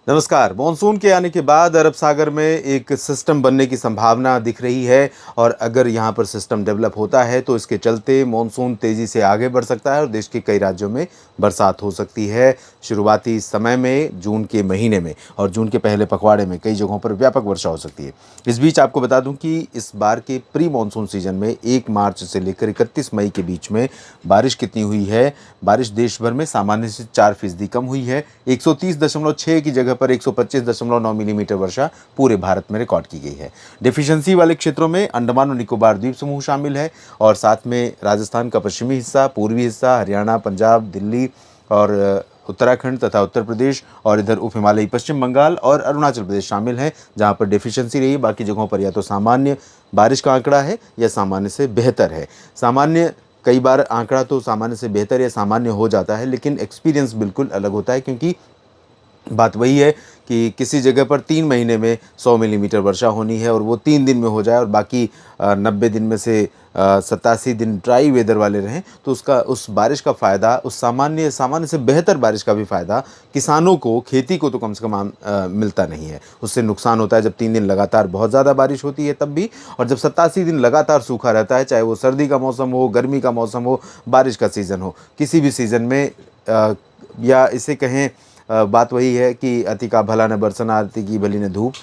नमस्कार। मॉनसून के आने के बाद अरब सागर में एक सिस्टम बनने की संभावना दिख रही है और अगर यहाँ पर सिस्टम डेवलप होता है तो इसके चलते मॉनसून तेज़ी से आगे बढ़ सकता है और देश के कई राज्यों में बरसात हो सकती है। शुरुआती समय में जून के महीने में और जून के पहले पखवाड़े में कई जगहों पर व्यापक वर्षा हो सकती है। इस बीच आपको बता दूं कि इस बार के प्री मॉनसून सीजन में 1 मार्च से लेकर 31 मई के बीच में बारिश कितनी हुई है। बारिश देश भर में सामान्य से 4% कम हुई है। 130.6 की जगह पर 125.9 मिलीमीटर वर्षा पूरे भारत में रिकॉर्ड की गई है। डेफिशिएंसी वाले क्षेत्रों में अंडमान और निकोबार द्वीप समूह शामिल है और साथ में राजस्थान का पश्चिमी हिस्सा, पूर्वी हिस्सा, हरियाणा, पंजाब, दिल्ली और उत्तराखंड तथा उत्तर प्रदेश और इधर उप हिमालयी पश्चिम बंगाल और अरुणाचल प्रदेश शामिल हैं, जहां पर डेफिशिएंसी रही है। बाकी जगहों पर या तो सामान्य बारिश का आंकड़ा है या सामान्य से बेहतर है। सामान्य कई बार आंकड़ा तो सामान्य से बेहतर या सामान्य हो जाता है, लेकिन एक्सपीरियंस बिल्कुल अलग होता है, क्योंकि बात वही है कि किसी जगह पर 3 महीने में 100 मिलीमीटर वर्षा होनी है और वो 3 दिन में हो जाए और बाकी 90 दिन में से 87 दिन ड्राई वेदर वाले रहें, तो उसका उस बारिश का फ़ायदा, उस सामान्य सामान्य से बेहतर बारिश का भी फ़ायदा किसानों को, खेती को तो कम से कम मिलता नहीं है। उससे नुकसान होता है जब 3 दिन लगातार बहुत ज़्यादा बारिश होती है तब भी, और जब 87 दिन लगातार सूखा रहता है, चाहे वो सर्दी का मौसम हो, गर्मी का मौसम हो, बारिश का सीज़न हो, किसी भी सीज़न में या इसे कहें, बात वही है कि अति का भला न बरसना, अति की भली न धूप।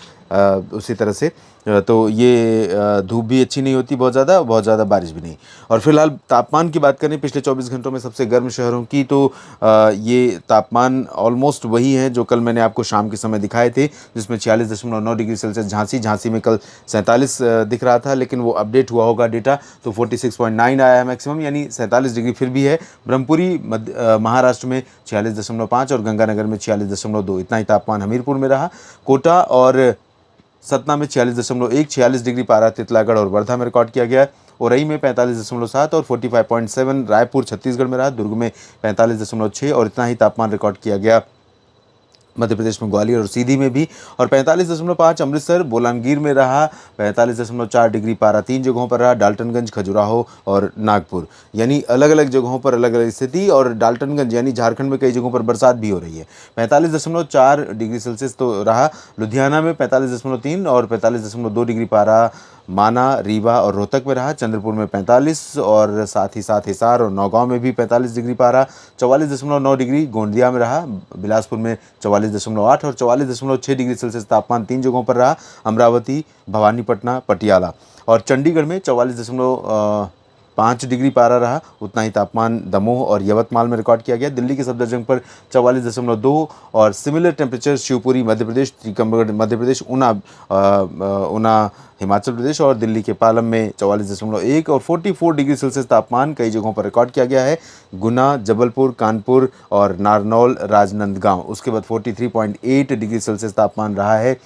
उसी तरह से तो ये धूप भी अच्छी नहीं होती बहुत ज़्यादा बारिश भी नहीं। और फिलहाल तापमान की बात करें पिछले 24 घंटों में सबसे गर्म शहरों की, तो ये तापमान ऑलमोस्ट वही है जो कल मैंने आपको शाम के समय दिखाए थे, जिसमें 46.9 डिग्री सेल्सियस झांसी में कल 47 दिख रहा था, लेकिन वो अपडेट हुआ होगा डेटा, तो 46.9 आया है मैक्सिमम, यानी 47 डिग्री फिर भी है। ब्रह्मपुरी महाराष्ट्र में 46.5 और गंगानगर में 46.2, इतना ही तापमान हमीरपुर में रहा। कोटा और सतना में 46.1, 46 डिग्री पारा तितलागढ़ और वर्धा में रिकॉर्ड किया गया। औरई में 45.7 और 45.7 रायपुर छत्तीसगढ़ में रहा। दुर्ग में 45.6 और इतना ही तापमान रिकॉर्ड किया गया मध्य प्रदेश में ग्वालियर और सीधी में भी। और 45.5 अमृतसर बोलांगीर में रहा। 45.4 डिग्री पारा 3 जगहों पर रहा, डाल्टनगंज, खजुराहो और नागपुर, यानी अलग अलग जगहों पर अलग अलग स्थिति। और डाल्टनगंज यानी झारखंड में कई जगहों पर बरसात भी हो रही है। 45.4 डिग्री सेल्सियस तो रहा। लुधियाना में 45.3 और 45.2 डिग्री पारा माना, रीवा और रोहतक में रहा। चंद्रपुर में 45 और साथ ही साथ हिसार और नौगांव में भी 45 डिग्री पारा। 44.9 डिग्री गोंदिया में रहा। बिलासपुर में 44.8 और 44.6 डिग्री सेल्सियस तापमान 3 जगहों पर रहा, अमरावती, भवानीपटना, पटियाला। और चंडीगढ़ में 44.5 डिग्री पारा रहा, उतना ही तापमान दमोह और यवतमाल में रिकॉर्ड किया गया। दिल्ली के सफदरजंग पर 44.2 और सिमिलर टेम्परेचर शिवपुरी मध्य प्रदेश, टीकमगढ़ मध्य प्रदेश, ऊना हिमाचल प्रदेश और दिल्ली के पालम में 44.1 और 44 डिग्री सेल्सियस तापमान कई जगहों पर रिकॉर्ड किया गया है। गुना, जबलपुर, कानपुर और नारनौल, राजनांदगांव। उसके बाद 43.8 डिग्री सेल्सियस तापमान रहा है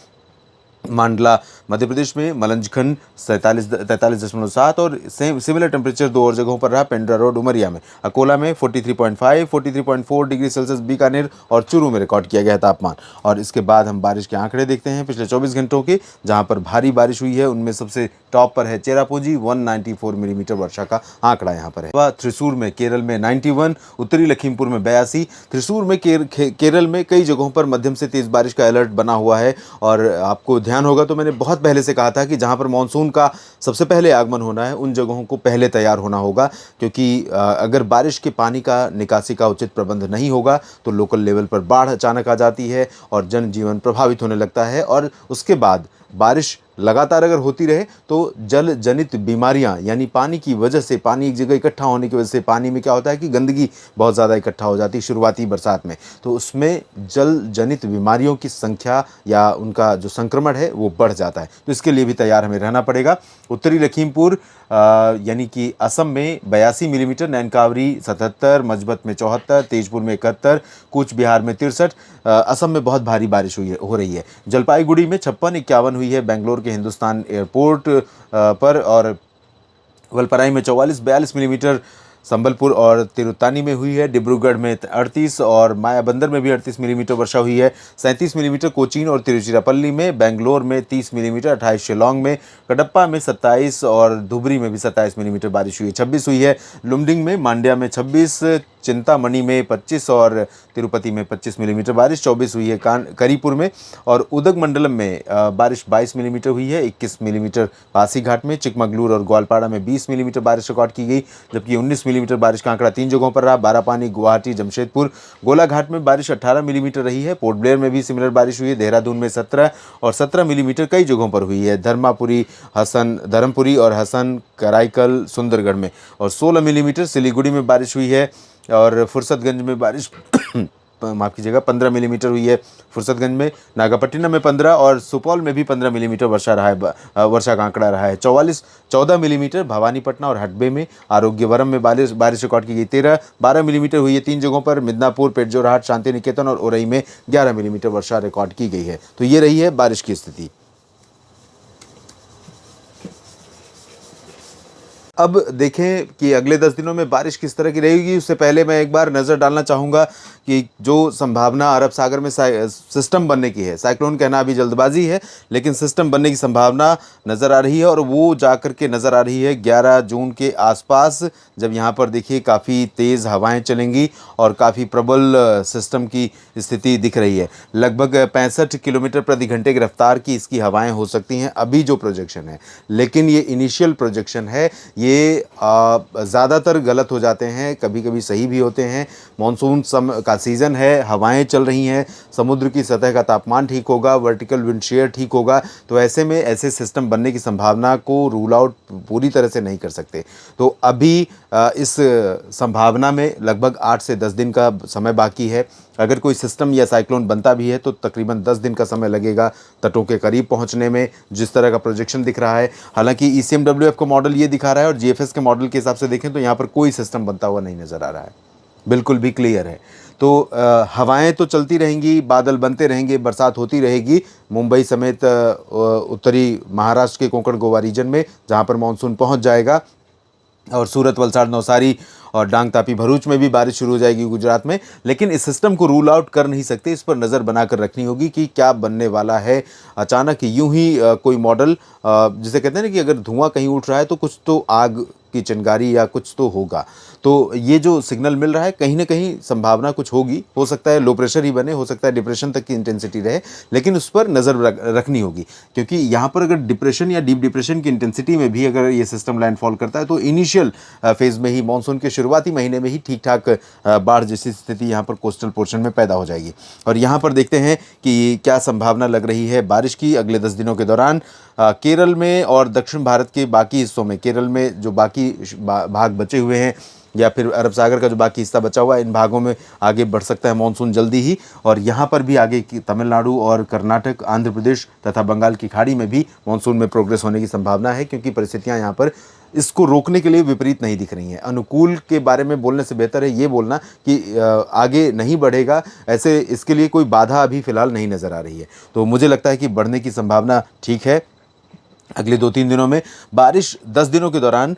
मांडला मध्य प्रदेश में, मलंजखंड 43.7 और सिमिलर टेम्परेचर 2 और जगहों पर रहा, पेंड्रा रोड उमरिया में। अकोला में 43.5, 43.4 डिग्री सेल्सियस बीकानेर और चूरू में रिकॉर्ड किया गया तापमान। और इसके बाद हम बारिश के आंकड़े देखते हैं पिछले 24 घंटों के, जहां पर भारी बारिश हुई है। उनमें सबसे टॉप पर है चेरापूंजी, 194 मिलीमीटर वर्षा का आंकड़ा यहाँ पर है। वह थ्रिसूर में केरल में 91, उत्तरी लखीमपुर में 82। थ्रिसूर में केरल में कई जगहों पर मध्यम से तेज बारिश का अलर्ट बना हुआ है। और आपको ध्यान होगा तो मैंने बहुत पहले से कहा था कि जहां पर मानसून का सबसे पहले आगमन होना है, उन जगहों को पहले तैयार होना होगा, क्योंकि अगर बारिश के पानी का निकासी का उचित प्रबंध नहीं होगा तो लोकल लेवल पर बाढ़ अचानक आ जाती है और जनजीवन प्रभावित होने लगता है। और उसके बाद बारिश लगातार अगर होती रहे तो जल जनित बीमारियां, यानी पानी की वजह से, पानी एक जगह इकट्ठा होने की वजह से पानी में क्या होता है कि गंदगी बहुत ज़्यादा इकट्ठा हो जाती है शुरुआती बरसात में, तो उसमें जल जनित बीमारियों की संख्या या उनका जो संक्रमण है वो बढ़ जाता है। तो इसके लिए भी तैयार हमें रहना पड़ेगा। उत्तरी लखीमपुर यानी कि असम में 82 मिलीमीटर, नैनकावरी 77, मजबत में 74, तेजपुर में 71, कूच बिहार में 63। असम में बहुत भारी बारिश हो रही है। जलपाईगुड़ी में 56, 51 हुई है बेंगलोर के हिंदुस्तान एयरपोर्ट पर। और वलपराई में 44-42 मिलीमीटर संबलपुर और तिरुतानी में हुई है। डिब्रूगढ़ में 38 और मायाबंदर में भी 38 मिलीमीटर वर्षा हुई है। 37 मिलीमीटर कोचीन और तिरुचिरापल्ली में। बेंगलोर में 30 मिलीमीटर, 28 शिलोंग में। कडप्पा में 27 और धुबरी में भी 27 मिलीमीटर बारिश हुई है। 26 हुई है लुमडिंग में, मांड्या में 26, चिंतामणि में 25 और तिरुपति में 25 मिलीमीटर बारिश, 24 हुई है करीपुर में, और उदगमंडलम में बारिश 22 मिलीमीटर हुई है, 21 मिलीमीटर पासीघाट में, चिकमगलूर और ग्वालपाड़ा में 20 मिलीमीटर बारिश रिकॉर्ड की गई, जबकि 19 मिलीमीटर बारिश का आंकड़ा 3 जगहों पर रहा। बारापानी, गुवाहाटी, जमशेदपुर, गोलाघाट में बारिश 18 मिलीमीटर रही है। पोर्ट ब्लेयर में भी सिमिलर बारिश हुई है। देहरादून में 17 और 17 मिलीमीटर कई जगहों पर हुई है। धर्मपुरी और हसन कराईकल सुंदरगढ़ में, और 16 मिलीमीटर सिलीगुड़ी में बारिश हुई है, और फुर्सतगंज में बारिश माफ़ कीजिएगा 15 मिलीमीटर हुई है फुर्सतगंज में, नागापट्टिनम में 15 और सुपौल में भी 15 मिलीमीटर वर्षा रहा है। वर्षा का आंकड़ा रहा है। 14 मिलीमीटर भवानीपटना और हडबे में, आरोग्यवरम में बारिश रिकॉर्ड की गई। 12 मिलीमीटर हुई है 3 जगहों पर, मिदनापुर, पेटजोरहाट, शांति निकेतन और उरई में 11 मिलीमीटर वर्षा रिकॉर्ड की गई है। तो ये रही है बारिश की स्थिति। अब देखें कि अगले 10 दिनों में बारिश किस तरह की रहेगी। उससे पहले मैं एक बार नज़र डालना चाहूँगा कि जो संभावना अरब सागर में सिस्टम बनने की है, साइक्लोन कहना अभी जल्दबाजी है, लेकिन सिस्टम बनने की संभावना नज़र आ रही है, और वो जाकर के नज़र आ रही है 11 जून के आसपास, जब यहाँ पर देखिए काफ़ी तेज़ हवाएं चलेंगी और काफ़ी प्रबल सिस्टम की स्थिति दिख रही है। लगभग 65 किलोमीटर प्रति घंटे की रफ्तार की इसकी हवाएं हो सकती हैं अभी जो प्रोजेक्शन है, लेकिन ये इनिशियल प्रोजेक्शन है। ये ज़्यादातर गलत हो जाते हैं, कभी कभी सही भी होते हैं। मानसून का सीज़न है, हवाएं चल रही हैं, समुद्र की सतह का तापमान ठीक होगा, वर्टिकल विंड शेयर ठीक होगा, तो ऐसे में ऐसे सिस्टम बनने की संभावना को रूल आउट पूरी तरह से नहीं कर सकते। तो अभी इस संभावना में लगभग 8 से 10 दिन का समय बाकी है। अगर कोई सिस्टम या साइक्लोन बनता भी है तो तकरीबन 10 दिन का समय लगेगा तटों के करीब पहुंचने में, जिस तरह का प्रोजेक्शन दिख रहा है। हालांकि ECMWF का मॉडल ये दिखा रहा है, और GFS के मॉडल के हिसाब से देखें तो यहाँ पर कोई सिस्टम बनता हुआ नहीं नज़र आ रहा है, बिल्कुल भी क्लियर है। तो हवाएं तो चलती रहेंगी, बादल बनते रहेंगे, बरसात होती रहेगी मुंबई समेत उत्तरी महाराष्ट्र के कोंकण गोवा रीजन में, जहाँ पर मानसून पहुँच जाएगा, और सूरत, वलसाड़, नवसारी और डांग, तापी, भरूच में भी बारिश शुरू हो जाएगी गुजरात में। लेकिन इस सिस्टम को रूल आउट कर नहीं सकते, इस पर नज़र बनाकर रखनी होगी कि क्या बनने वाला है। अचानक यूं ही कोई मॉडल, जिसे कहते हैं ना कि अगर धुआं कहीं उठ रहा है तो कुछ तो आग की चिंगारी या कुछ तो होगा। तो ये जो सिग्नल मिल रहा है, कहीं ना कहीं संभावना कुछ होगी। हो सकता है लो प्रेशर ही बने, हो सकता है डिप्रेशन तक की इंटेंसिटी रहे, लेकिन उस पर नज़र रखनी होगी, क्योंकि यहाँ पर अगर डिप्रेशन या डीप डिप्रेशन की इंटेंसिटी में भी अगर ये सिस्टम लैंडफॉल करता है तो इनिशियल फेज़ में ही, मानसून के शुरुआती महीने में ही ठीक ठाक बाढ़ जैसी स्थिति यहाँ पर कोस्टल पोर्शन में पैदा हो जाएगी। और यहाँ पर देखते हैं कि क्या संभावना लग रही है बारिश की अगले 10 दिनों के दौरान। केरल में और दक्षिण भारत के बाकी हिस्सों में, केरल में जो बाकी भाग बचे हुए हैं या फिर अरब सागर का जो बाकी हिस्सा बचा हुआ है, इन भागों में आगे बढ़ सकता है मानसून जल्दी ही। और यहाँ पर भी आगे की तमिलनाडु और कर्नाटक, आंध्र प्रदेश तथा बंगाल की खाड़ी में भी मानसून में प्रोग्रेस होने की संभावना है, क्योंकि परिस्थितियाँ यहाँ पर इसको रोकने के लिए विपरीत नहीं दिख रही हैं। अनुकूल के बारे में बोलने से बेहतर है ये बोलना कि आगे नहीं बढ़ेगा, ऐसे इसके लिए कोई बाधा अभी फ़िलहाल नहीं नज़र आ रही है। तो मुझे लगता है कि बढ़ने की संभावना ठीक है। अगले 2-3 दिनों में बारिश 10 दिनों के दौरान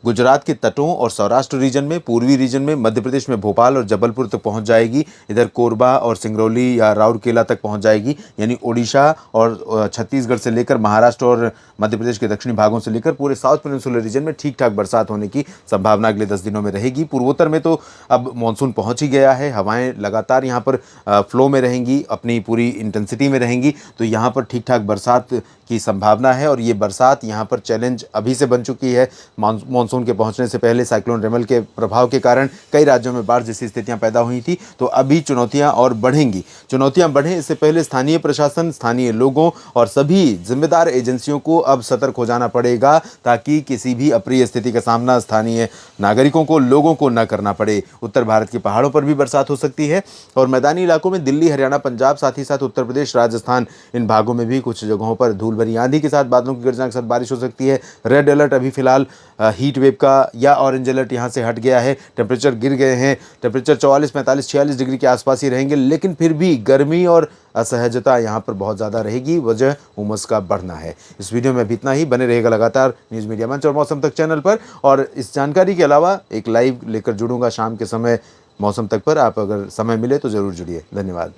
गुजरात के तटों और सौराष्ट्र रीजन में, पूर्वी रीजन में, मध्य प्रदेश में भोपाल और जबलपुर तक पहुंच जाएगी। इधर कोरबा और सिंगरौली या राउरकेला तक पहुंच जाएगी, यानी ओडिशा और छत्तीसगढ़ से लेकर महाराष्ट्र और मध्य प्रदेश के दक्षिणी भागों से लेकर पूरे साउथ पेनिनसुलर रीजन में ठीक ठाक बरसात होने की संभावना अगले 10 दिनों में रहेगी। पूर्वोत्तर में तो अब मानसून पहुँच ही गया है, हवाएँ लगातार यहाँ पर फ्लो में रहेंगी, अपनी पूरी इंटेंसिटी में रहेंगी, तो यहाँ पर ठीक ठाक बरसात की संभावना है। और ये बरसात यहाँ पर चैलेंज अभी से बन चुकी है। मानसून के पहुंचने से पहले साइक्लोन रेमल के प्रभाव के कारण कई राज्यों में बाढ़ जैसी स्थितियां पैदा हुई थी, तो अभी चुनौतियां और बढ़ेंगी। चुनौतियां बढ़ें इससे पहले स्थानीय प्रशासन, स्थानीय लोगों और सभी जिम्मेदार एजेंसियों को अब सतर्क हो जाना पड़ेगा, ताकि किसी भी अप्रिय स्थिति का सामना स्थानीय नागरिकों को, लोगों को न करना पड़े। उत्तर भारत के पहाड़ों पर भी बरसात हो सकती है, और मैदानी इलाकों में दिल्ली, हरियाणा, पंजाब, साथ ही साथ उत्तर प्रदेश, राजस्थान, इन भागों में भी कुछ जगहों पर धूल भरी आंधी के साथ, बादलों की गर्जना के साथ बारिश हो सकती है। रेड अलर्ट अभी फिलहाल हीट वेव का या ऑरेंज अलर्ट यहाँ से हट गया है। टेम्परेचर गिर गए हैं, टेम्परेचर 44, 45, 46 डिग्री के आसपास ही रहेंगे, लेकिन फिर भी गर्मी और असहजता यहाँ पर बहुत ज़्यादा रहेगी, वजह उमस का बढ़ना है। इस वीडियो में भी इतना ही। बने रहेगा लगातार न्यूज़ मीडिया मंच और मौसम तक चैनल पर, और इस जानकारी के अलावा एक लाइव लेकर जुड़ूंगा शाम के समय मौसम तक पर। आप अगर समय मिले तो ज़रूर जुड़िए। धन्यवाद।